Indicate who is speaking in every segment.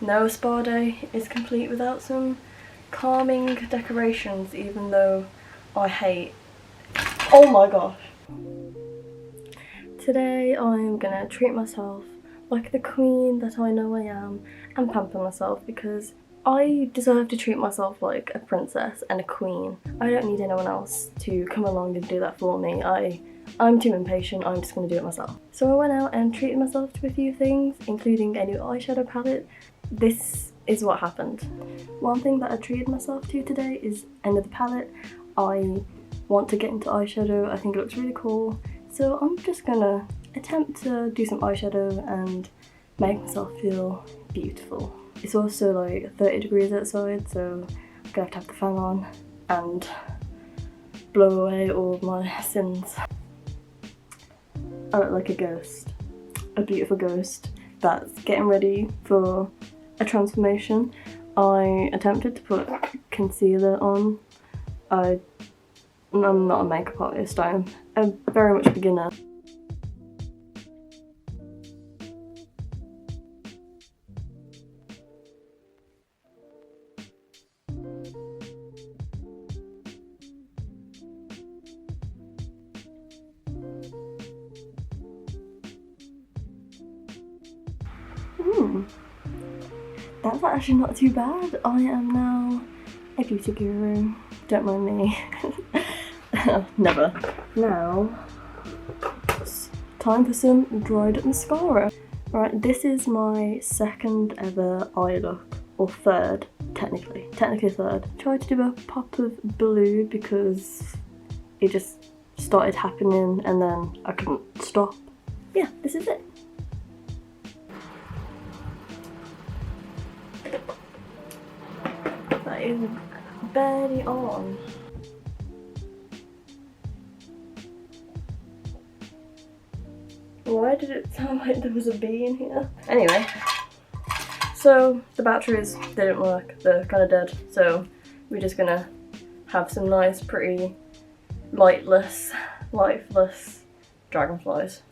Speaker 1: no spa day is complete without some calming decorations, even though I hate... Oh my gosh! Today I'm gonna treat myself like the queen that I know I am and pamper myself because I deserve to treat myself like a princess and a queen. I don't need anyone else to come along and do that for me. I'm too impatient, I'm just gonna do it myself. So I went out and treated myself to a few things, including a new eyeshadow palette. This is what happened. One thing that I treated myself to today is another palette. I want to get into eyeshadow, I think it looks really cool. So I'm just gonna attempt to do some eyeshadow and make myself feel beautiful. It's also like 30 degrees outside, so I'm gonna have to the fan on and blow away all of my sins. I look like a ghost, a beautiful ghost that's getting ready for a transformation. I attempted to put concealer on. I'm not a makeup artist, I'm a very much beginner. That's actually not too bad. I am now a beauty guru. Don't mind me. Never. Now, it's time for some dried up mascara. Right, this is my second ever eye look, or third, technically third. Tried to do a pop of blue because it just started happening and then I couldn't stop. Yeah, this is it. That is barely on. Why did it sound like there was a bee in here? Anyway, so the batteries didn't work, they're kind of dead, so we're just gonna have some nice, pretty, lifeless dragonflies.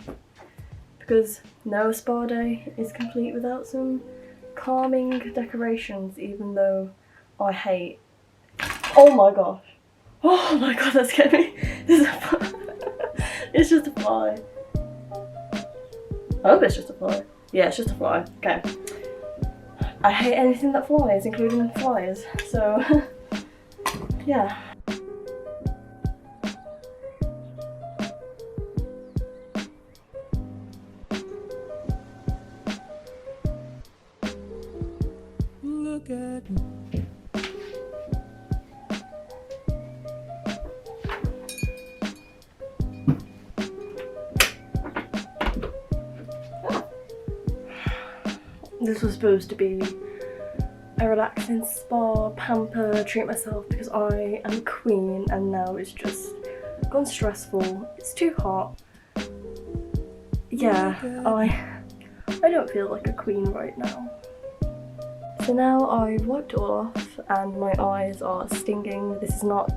Speaker 1: Because no spa day is complete without some calming decorations, even though I hate... Oh my gosh! Oh my god, that scared me! This is a fly. It's just a fly. I hope it's just a fly. Yeah, it's just a fly. Okay. I hate anything that flies, including flies. So, yeah. Look at me. This was supposed to be a relaxing spa, pamper, treat myself because I am a queen, and now it's just gone stressful. It's too hot. Yeah, I don't feel like a queen right now. So now I've wiped it all off and my eyes are stinging. This is not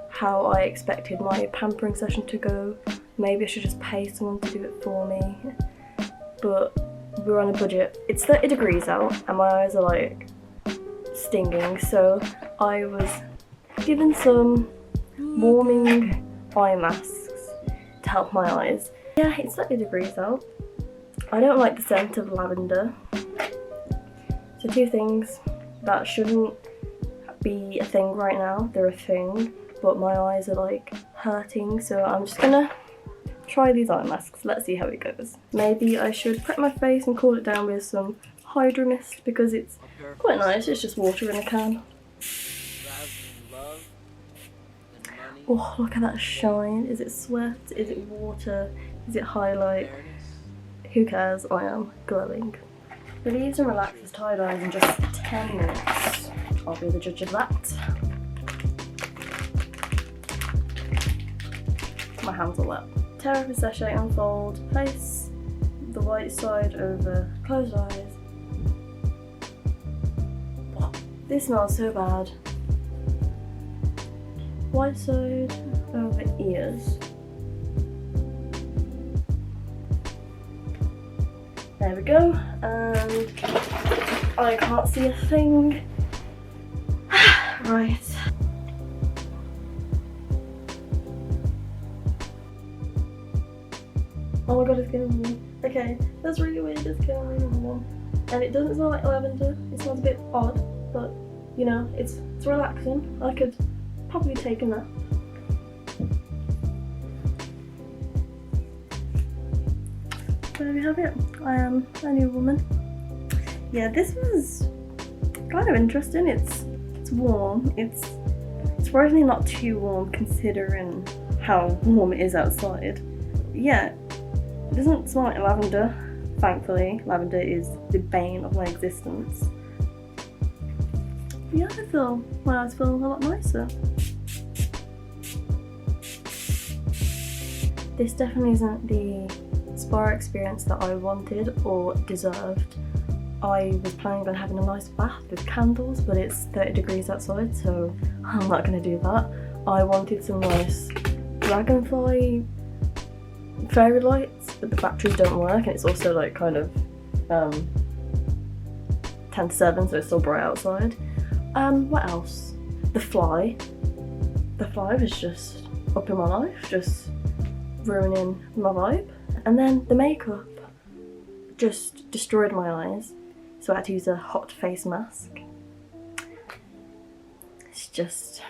Speaker 1: how I expected my pampering session to go. Maybe I should just pay someone to do it for me. But we're on a budget. It's 30 degrees out and my eyes are like stinging, so I was given some warming eye masks to help my eyes. Yeah, it's 30 degrees out. I don't like the scent of lavender. So two things that shouldn't be a thing right now, they're a thing, but my eyes are like hurting, so I'm just gonna try these eye masks. Let's see how it goes. Maybe I should prep my face and cool it down with some Hydro Mist because it's quite nice. It's just water in a can. Oh, look at that shine. Is it sweat? Is it water? Is it highlight? Who cares? I am glowing. Relieves and relaxes tired eyes in just 10 minutes. I'll be the judge of that. My hands are wet. Tear up a sachet, unfold, place the white side over closed eyes. Oh, this smells so bad. White side over ears. There we go, and I can't see a thing. Right. Oh my god, it's getting warm. Okay, that's really weird, it's getting really warm. And it doesn't smell like lavender, it smells a bit odd, but you know, it's relaxing. I could probably take a nap. So there we have it. I am a new woman. Yeah, this was kind of interesting. It's warm. It's surprisingly not too warm considering how warm it is outside. Yeah, it doesn't smell like lavender, thankfully. Lavender is the bane of my existence. But yeah, my eyes feel a lot nicer. This definitely isn't the spa experience that I wanted or deserved. I was planning on having a nice bath with candles, but it's 30 degrees outside, so I'm not going to do that. I wanted some nice dragonfly fairy lights, but the batteries don't work, and it's also like kind of 10 to 7, so it's still bright outside. What else? The fly. The fly was just up in my life, just ruining my vibe. And then the makeup just destroyed my eyes, so I had to use a hot face mask. It's just,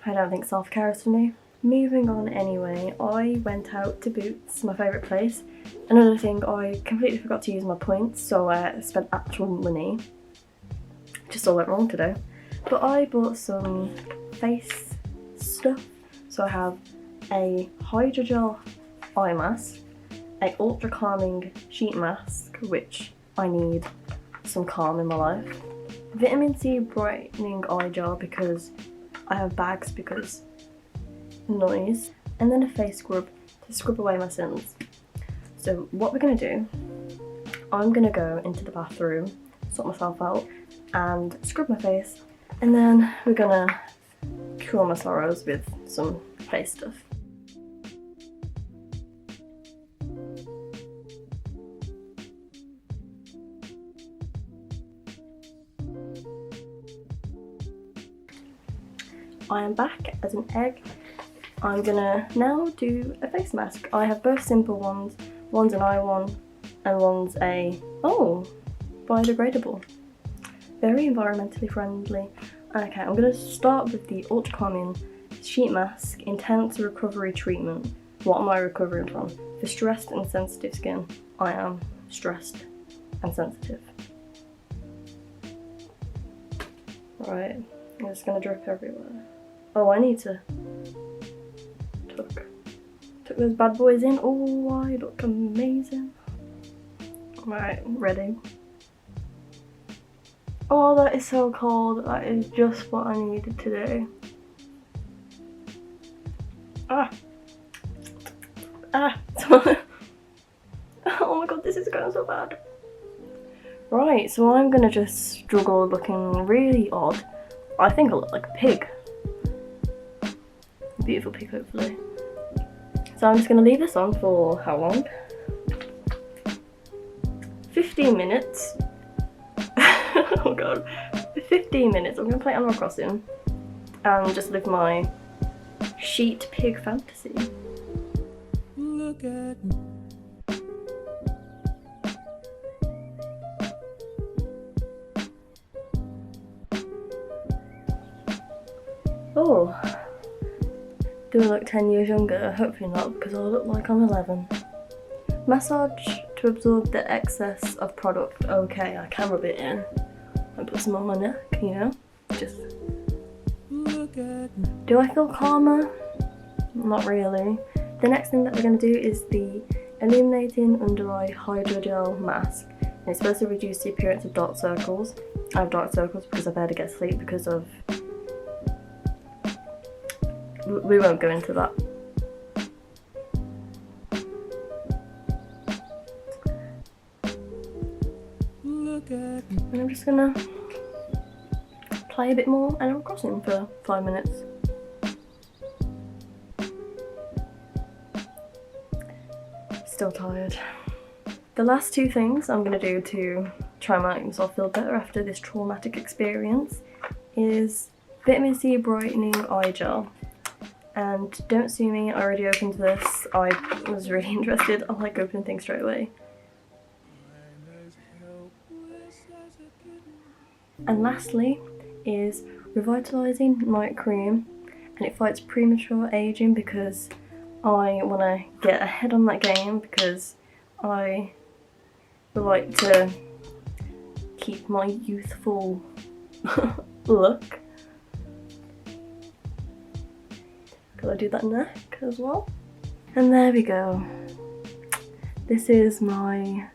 Speaker 1: I don't think self-care is for me. Moving on anyway, I went out to Boots, my favourite place. Another thing, I completely forgot to use my points, so I spent actual money. Just all went wrong today. But I bought some face stuff. So I have a hydrogel eye mask, a ultra calming sheet mask, which I need some calm in my life, vitamin C brightening eye gel because I have bags because noise, and then a face scrub to scrub away my sins. So what we're going to do, I'm going to go into the bathroom, sort myself out and scrub my face, and then we're going to cure my sorrows with some face stuff. I am back as an egg. I'm gonna now do a face mask. I have both simple ones. One's an eye one and one's a, biodegradable. Very environmentally friendly. Okay, I'm gonna start with the ultra calming sheet mask intense recovery treatment. What am I recovering from? For stressed and sensitive skin. I am stressed and sensitive. Right, I'm just gonna drip everywhere. Oh, I need to tuck those bad boys in. Oh, I look amazing. Right, ready. Oh, that is so cold. That is just what I needed to do. Ah. Oh my god, this is going so bad. Right, so I'm gonna just struggle looking really odd. I think I look like a pig. Beautiful pig, hopefully. So I'm just going to leave this on for how long? 15 minutes. Oh god. 15 minutes. I'm going to play Animal Crossing and just live my sheet pig fantasy. Look at me. Oh. Do I look 10 years younger? Hopefully not, because I look like I'm 11. Massage to absorb the excess of product. Okay, I can rub it in and put some on my neck, you know? Just look at me. Do I feel calmer? Not really. The next thing that we're going to do is the Illuminating Under Eye Hydrogel Mask. And it's supposed to reduce the appearance of dark circles. I have dark circles because I barely get sleep because of... We won't go into that. And I'm just gonna play a bit more Animal Crossing for 5 minutes. Still tired. The last two things I'm gonna do to try and make myself feel better after this traumatic experience is vitamin C brightening eye gel. And don't sue me, I already opened this. I was really interested. I like opening things straight away. And lastly is revitalizing night cream, and it fights premature aging because I want to get ahead on that game, because I would like to keep my youthful look. Gotta do that neck as well. And there we go. This is my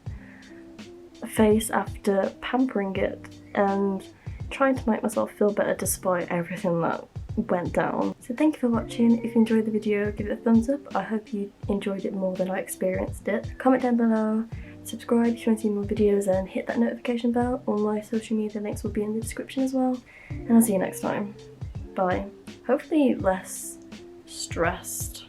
Speaker 1: face after pampering it and trying to make myself feel better despite everything that went down. So thank you for watching. If you enjoyed the video, give it a thumbs up. I hope you enjoyed it more than I experienced it. Comment down below, subscribe if you want to see more videos, and hit that notification bell. All my social media links will be in the description as well. And I'll see you next time. Bye. Hopefully less stressed.